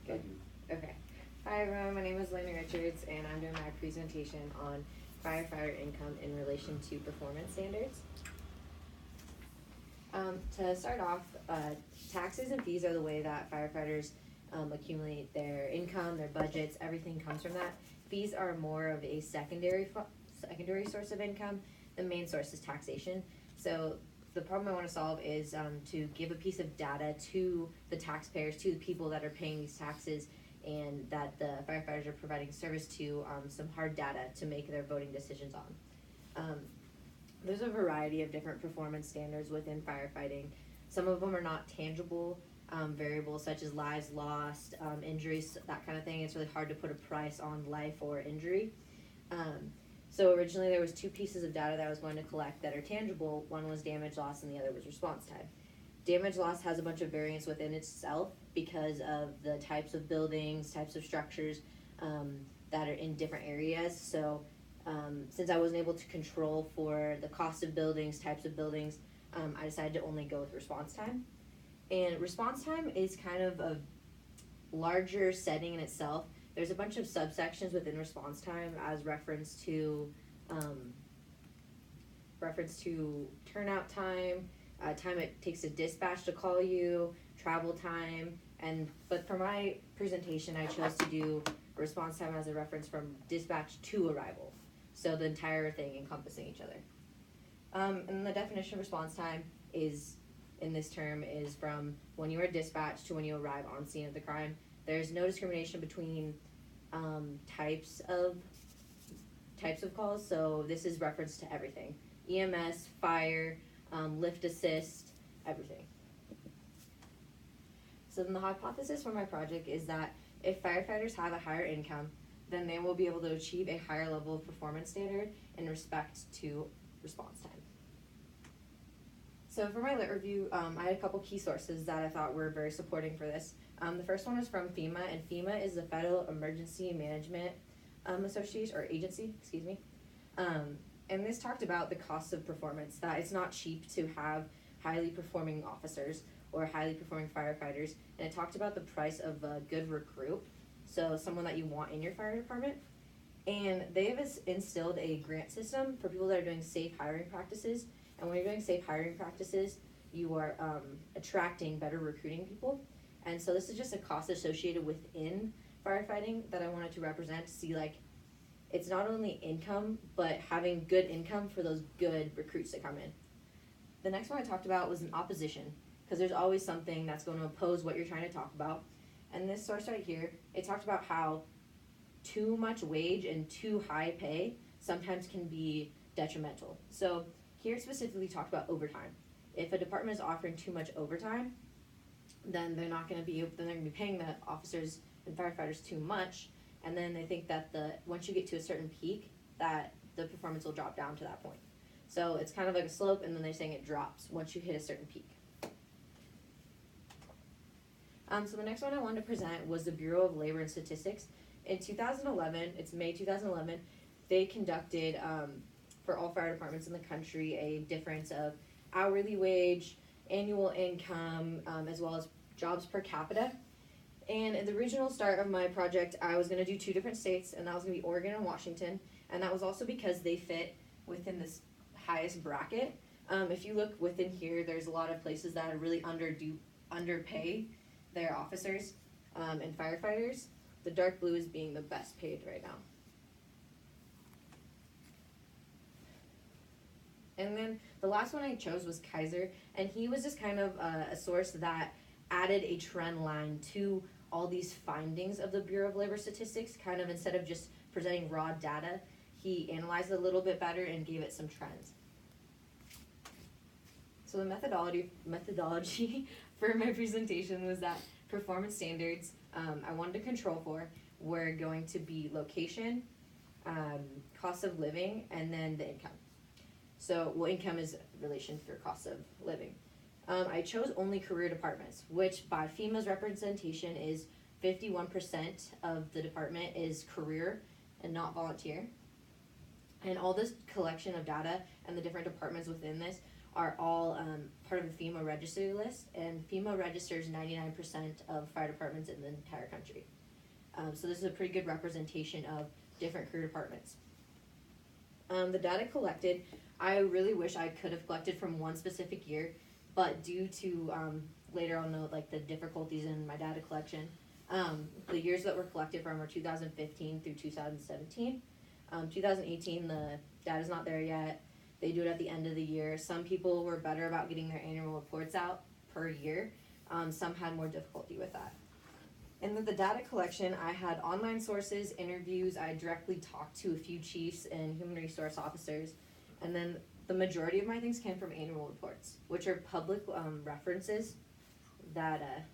Good. Okay. Hi everyone, my name is Lena Richards and I'm doing my presentation on firefighter income in relation to performance standards. To start off, taxes and fees are the way that firefighters accumulate their income, their budgets, everything comes from that. Fees are more of a secondary source of income. The main source is taxation. So the problem I want to solve is to give a piece of data to the taxpayers, to the people that are paying these taxes, and that the firefighters are providing service to, some hard data to make their voting decisions on. There's a variety of different performance standards within firefighting. Some of them are not tangible variables such as lives lost, injuries, that kind of thing. It's really hard to put a price on life or injury. So originally there was two pieces of data that I was going to collect that are tangible. One was damage loss and the other was response time. Damage loss has a bunch of variance within itself because of the types of buildings, types of structures that are in different areas. So since I wasn't able to control for the cost of buildings, types of buildings, I decided to only go with response time. And response time is kind of a larger setting in itself. There's a bunch of subsections within response time as reference to turnout time, time it takes a dispatch to call you, travel time, but for my presentation I chose to do response time as a reference from dispatch to arrival. So the entire thing encompassing each other. And the definition of response time is, in this term, is from when you are dispatched to when you arrive on scene of the crime. There's no discrimination between types of calls, so this is reference to everything. EMS, fire, lift assist, everything. So then the hypothesis for my project is that if firefighters have a higher income, then they will be able to achieve a higher level of performance standard in respect to response time. So for my lit review, I had a couple key sources that I thought were very supporting for this. The first one is from FEMA, and FEMA is the Federal Emergency Management Association, or Agency, excuse me. And this talked about the cost of performance, that it's not cheap to have highly performing officers or highly performing firefighters, and it talked about the price of a good recruit, so someone that you want in your fire department. And they have instilled a grant system for people that are doing safe hiring practices. And when you're doing safe hiring practices, you are attracting better recruiting people. And so this is just a cost associated within firefighting that I wanted to represent, to see like it's not only income, but having good income for those good recruits that come in. The next one I talked about was an opposition, because there's always something that's going to oppose what you're trying to talk about. And this source right here, it talked about how too much wage and too high pay sometimes can be detrimental. So here it specifically talked about overtime. If a department is offering too much overtime, then they're going to be paying the officers and firefighters too much, and then they think that once you get to a certain peak, that the performance will drop down to that point. So it's kind of like a slope, and then they're saying it drops once you hit a certain peak. So the next one I wanted to present was the Bureau of Labor and Statistics. In 2011, it's May 2011, they conducted, for all fire departments in the country, a difference of hourly wage, annual income, as well as jobs per capita. And at the original start of my project, I was going to do two different states, and that was going to be Oregon and Washington. And that was also because they fit within this highest bracket. If you look within here, there's a lot of places that are really underpay their officers and firefighters. The dark blue is being the best paid right now. And then the last one I chose was Kaiser, and he was just kind of a source that added a trend line to all these findings of the Bureau of Labor Statistics. Kind of, instead of just presenting raw data, he analyzed it a little bit better and gave it some trends. So the methodology for my presentation was that performance standards I wanted to control for were going to be location, cost of living, and then the income. So, income is relation for cost of living. I chose only career departments, which by FEMA's representation is 51% of the department is career and not volunteer. And all this collection of data and the different departments within this are all part of the FEMA registry list, and FEMA registers 99% of fire departments in the entire country. So this is a pretty good representation of different career departments. The data collected, I really wish I could have collected from one specific year, but due to later I'll note like the difficulties in my data collection, the years that were collected from are 2015 through 2017. 2018, the data's not there yet. They do it at the end of the year. Some people were better about getting their annual reports out per year. Some had more difficulty with that. And then the data collection, I had online sources, interviews, I directly talked to a few chiefs and human resource officers, and then the majority of my things came from annual reports, which are public references that,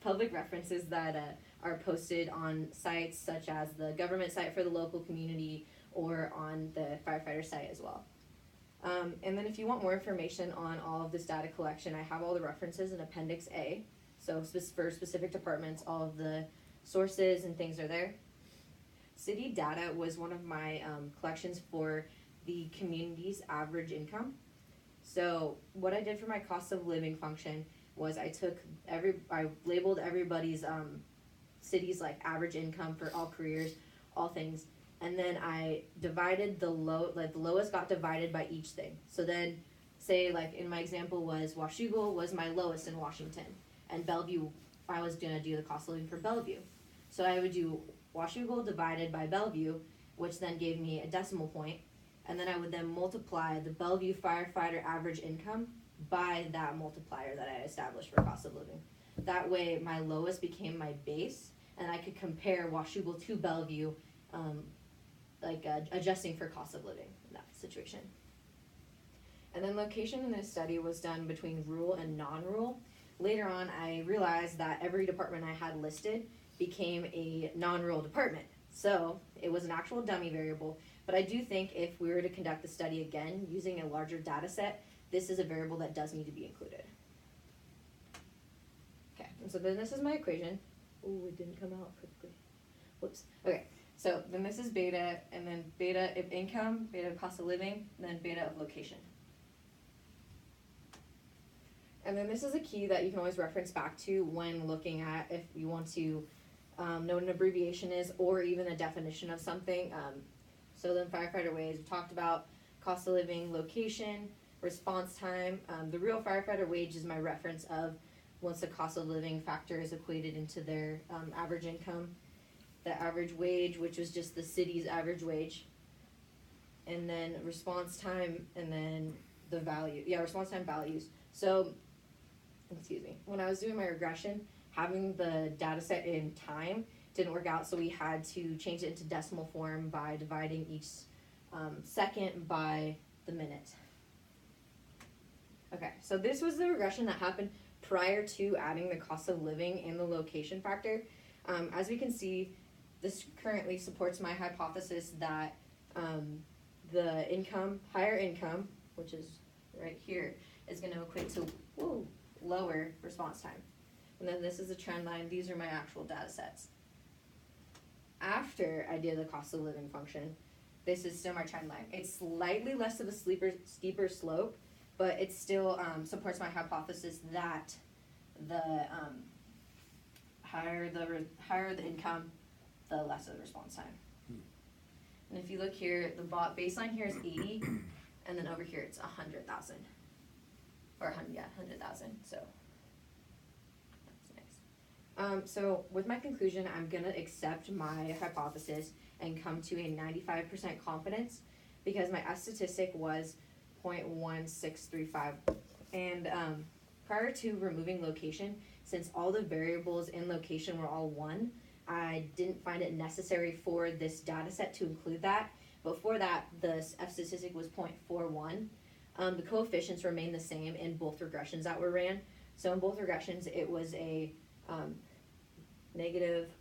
public references that are posted on sites such as the government site for the local community or on the firefighter site as well. And then if you want more information on all of this data collection, I have all the references in Appendix A. So for specific departments, all of the sources and things are there. City data was one of my collections for the community's average income. So what I did for my cost of living function was I labeled everybody's city's like average income for all careers, all things, and then I divided the lowest got divided by each thing. So then, say like in my example was Washougal was my lowest in Washington. And Bellevue, I was gonna do the cost of living for Bellevue. So I would do Washougal divided by Bellevue, which then gave me a decimal point, and then I would then multiply the Bellevue firefighter average income by that multiplier that I established for cost of living. That way my lowest became my base, and I could compare Washougal to Bellevue, adjusting for cost of living in that situation. And then location in this study was done between rural and non-rural. Later on, I realized that every department I had listed became a non-rural department. So it was an actual dummy variable, but I do think if we were to conduct the study again using a larger data set, this is a variable that does need to be included. Okay, and so then this is my equation. Oh, it didn't come out quickly. Whoops. Okay, so then this is beta, and then beta of income, beta of cost of living, and then beta of location. And then this is a key that you can always reference back to when looking at if you want to know what an abbreviation is or even a definition of something. So then firefighter wage, we talked about cost of living, location, response time. The real firefighter wage is my reference of once the cost of living factor is equated into their average income. The average wage, which was just the city's average wage. And then response time, and then the value. Yeah, response time values. So when I was doing my regression, having the data set in time didn't work out, so we had to change it into decimal form by dividing each second by the minute. Okay, so this was the regression that happened prior to adding the cost of living and the location factor. As we can see, this currently supports my hypothesis that the higher income, which is right here, is going to equate to lower response time. And then this is a trend line. These are my actual data sets. After I did the cost of living function, this is still my trend line. It's slightly less of a steeper slope, but it still supports my hypothesis that the higher the income, the less of the response time. And if you look here, the baseline here is 80, and then over here it's 100,000. Or 100,000, so that's nice. So with my conclusion, I'm gonna accept my hypothesis and come to a 95% confidence because my S statistic was 0.1635. And prior to removing location, since all the variables in location were all 1, I didn't find it necessary for this data set to include that. Before that, the F statistic was 0.41. The coefficients remain the same in both regressions that were ran. So in both regressions, it was a negative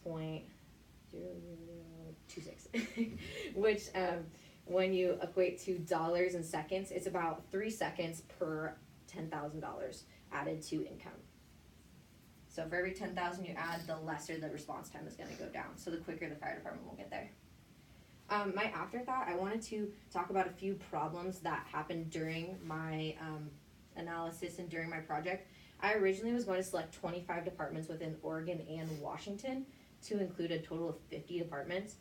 0.0026, which when you equate to dollars and seconds, it's about 3 seconds per $10,000 added to income. So for every 10,000 you add, the lesser the response time is going to go down. So the quicker the fire department will get there. My afterthought, I wanted to talk about a few problems that happened during my analysis and during my project. I originally was going to select 25 departments within Oregon and Washington to include a total of 50 departments.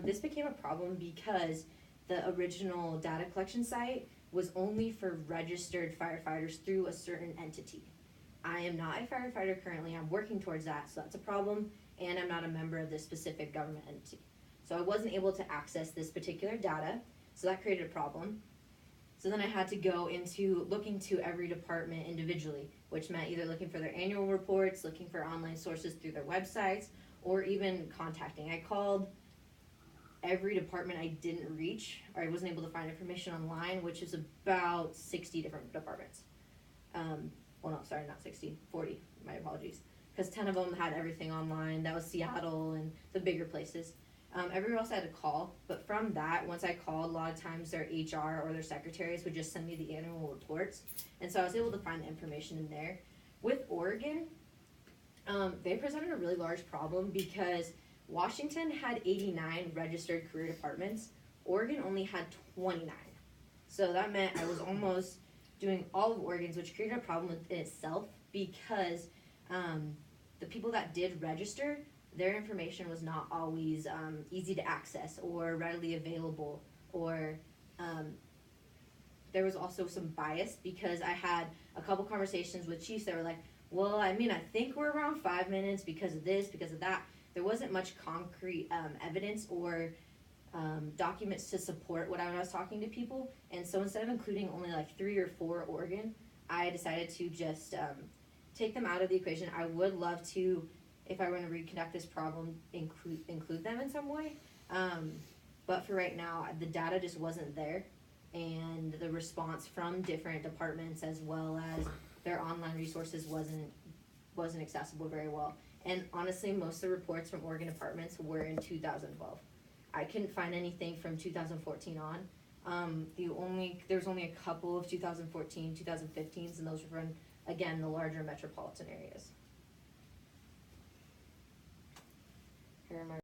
This became a problem because the original data collection site was only for registered firefighters through a certain entity. I am not a firefighter currently, I'm working towards that, so that's a problem, and I'm not a member of this specific government entity. So I wasn't able to access this particular data, so that created a problem. So then I had to go into looking to every department individually, which meant either looking for their annual reports, looking for online sources through their websites, or even contacting. I called every department I didn't reach, or I wasn't able to find information online, which is about 60 different departments. Well, no, sorry, not 60, 40, my apologies. Because 10 of them had everything online. That was Seattle and the bigger places. Everywhere else I had to call, but from that, once I called, a lot of times their HR or their secretaries would just send me the annual reports, and so I was able to find the information in there. With Oregon, they presented a really large problem because Washington had 89 registered career departments. Oregon only had 29. So that meant I was almost doing all of Oregon's, which created a problem in itself because the people that did register, their information was not always easy to access or readily available, or there was also some bias because I had a couple conversations with chiefs that were like, well, I mean, I think we're around 5 minutes because of this, because of that. There wasn't much concrete evidence or documents to support what I was talking to people, and so instead of including only like 3 or 4 Oregon, I decided to just take them out of the equation. I would love to, if I were to reconduct this problem, include them in some way, but for right now, the data just wasn't there, and the response from different departments as well as their online resources wasn't accessible very well. And honestly, most of the reports from Oregon departments were in 2012. I couldn't find anything from 2014 on. There's only a couple of 2014, 2015s, and those were from, again, the larger metropolitan areas. Here are my